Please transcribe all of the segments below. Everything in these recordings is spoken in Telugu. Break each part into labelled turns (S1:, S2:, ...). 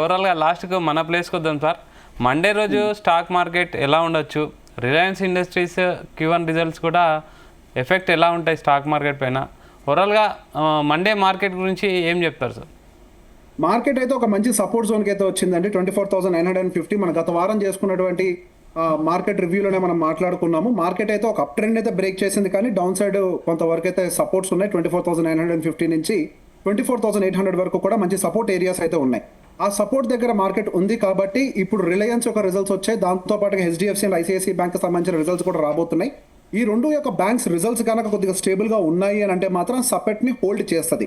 S1: ఓవరాల్గా లాస్ట్కు మన ప్లేస్కి వద్దాం సార్. మండే రోజు స్టాక్ మార్కెట్ ఎలా ఉండొచ్చు, రిలయన్స్ ఇండస్ట్రీస్ Q1 రిజల్ట్స్ కూడా ఎఫెక్ట్ ఎలా ఉంటాయి స్టాక్ మార్కెట్ పైన, ఓవరాల్గా మండే మార్కెట్ గురించి ఏం చెప్తారు సార్?
S2: మార్కెట్ అయితే ఒక మంచి సపోర్ట్ జోన్కి అయితే వచ్చిందండి. 24,950 మన గత వారం చేసుకున్నటువంటి మార్కెట్ రివ్యూలోనే మనం మాట్లాడుకున్నాము. మార్కెట్ అయితే ఒక అప్ ట్రెండ్ అయితే బ్రేక్ చేసింది, కానీ డౌన్ సైడ్ కొంతవరకు అయితే సపోర్ట్స్ ఉన్నాయి. 24,950 నుంచి 24,800 వరకు కూడా మంచి సపోర్ట్ ఏరియాస్ అయితే ఉన్నాయి. ఆ సపోర్ట్ దగ్గర మార్కెట్ ఉంది కాబట్టి ఇప్పుడు రిలయన్స్ యొక్క రిజల్ట్స్ వచ్చాయి. దాంతో పాటుగా HDFC అండ్ ICICI బ్యాంక్ సంబంధించిన రిజల్ట్స్ కూడా రాబోతున్నాయి. ఈ రెండు యొక్క బ్యాంక్స్ రిజల్ట్స్ కనుక కొద్దిగా స్టేబుల్గా ఉన్నాయి అని అంటే మాత్రం సపోర్ట్ని హోల్డ్ చేస్తుంది.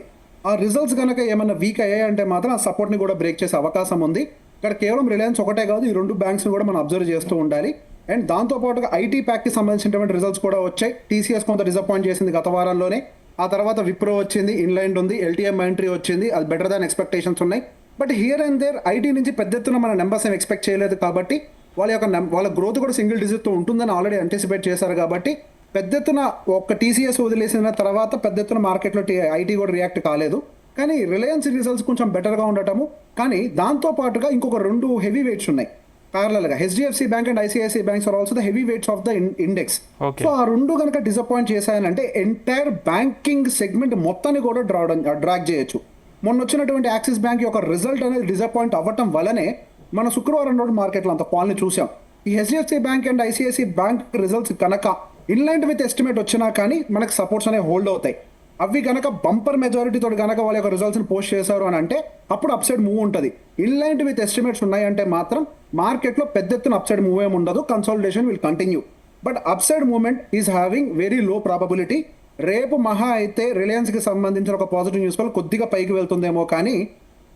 S2: ఆ రిజల్ట్స్ కనుక ఏమైనా వీక్ అయ్యాయంటే మాత్రం ఆ సపోర్ట్ని కూడా బ్రేక్ చేసే అవకాశం ఉంది. ఇక్కడ కేవలం రిలయన్స్ ఒకటే కాదు, ఈ రెండు బ్యాంక్స్ని కూడా మనం అబ్జర్వ్ చేస్తూ ఉండాలి. అండ్ దాంతోపాటుగా IT ప్యాక్కి సంబంధించినటువంటి రిజల్ట్స్ కూడా వచ్చాయి. TCS కొంత డిసప్పాయింట్ చేసింది గత వారంలోనే. ఆ తర్వాత విప్రో వచ్చింది, ఇన్లైన్ ఉంది, LTM ఎంట్రీ వచ్చింది, అది బెటర్ దాన్ ఎక్స్పెక్టేషన్స్ ఉన్నాయి. But here and there IT నుంచి పెద్ద ఎత్తున మన నెంబర్స్ ఏం ఎక్స్పెక్ట్ చేయలేదు కాబట్టి వాళ్ళ గ్రోత్ కూడా సింగిల్ డిజిట్తో ఉంటుందని ఆల్రెడీ అంటిసిపేట్ చేశారు కాబట్టి పెద్ద ఎత్తున ఒక TCS వదిలేసిన తర్వాత పెద్ద ఎత్తున మార్కెట్లో IT కూడా రియాక్ట్ కాలేదు. కానీ రిలయన్స్ రిజల్ట్స్ కొంచెం బెటర్గా ఉండటము, కానీ దాంతో పాటుగా ఇంకొక రెండు హెవీ వెయిట్స్ ఉన్నాయి ప్యారలల్గా. HDFC bank and ICICI banks are also the heavy weights of the index. So ఆ రెండు కనుక డిసప్పాయింట్ చేశాయనంటే ఎంటైర్ బ్యాంకింగ్ సెగ్మెంట్ మొత్తాన్ని కూడా డ్రాగ్ చేయొచ్చు. మొన్న వచ్చినటువంటి యాక్సిస్ బ్యాంక్ యొక్క రిజల్ట్ అనేది డిసప్పాయింట్ అవ్వటం వల్లనే మన శుక్రవారం రోజు మార్కెట్లో అంత ఫాల్ని చూసాం. ఈ HDFC bank and ICICI bank results కనుక ఇన్లైన్ విత్ ఎస్టిమేట్ వచ్చినా కానీ మనకు సపోర్ట్స్ అనేవి హోల్డ్ అవుతాయి. అవి కనుక బంపర్ మెజారిటీతో కనుక వాళ్ళ యొక్క రిజల్ట్స్ని పోస్ట్ చేశారు అని అంటే అప్పుడు అప్సైడ్ మూవ్ ఉంటుంది. ఇన్లైన్ విత్ ఎస్టిమేట్స్ ఉన్నాయంటే మాత్రం మార్కెట్లో పెద్ద ఎత్తున అప్సైడ్ మూవ్ ఏమి ఉండదు, consolidation will continue. But upside movement is having very low probability. రేపు మహా అయితే రిలయన్స్కి సంబంధించిన ఒక పాజిటివ్ న్యూస్ వల్ల కొద్దిగా పైకి వెళ్తుందేమో, కానీ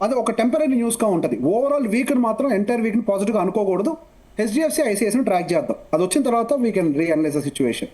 S2: అది ఒక టెంపరీ న్యూస్గా ఉంటుంది. ఓవరాల్ వీక్ని మాత్రం ఎంటైర్ వీక్ని పాజిటివ్గా అనుకోకూడదు. HDFC ICICIని ట్రాక్ చేద్దాం, అది వచ్చిన తర్వాత వీ కెన్ రీఅనలైజ్ ద సిచ్యువేషన్.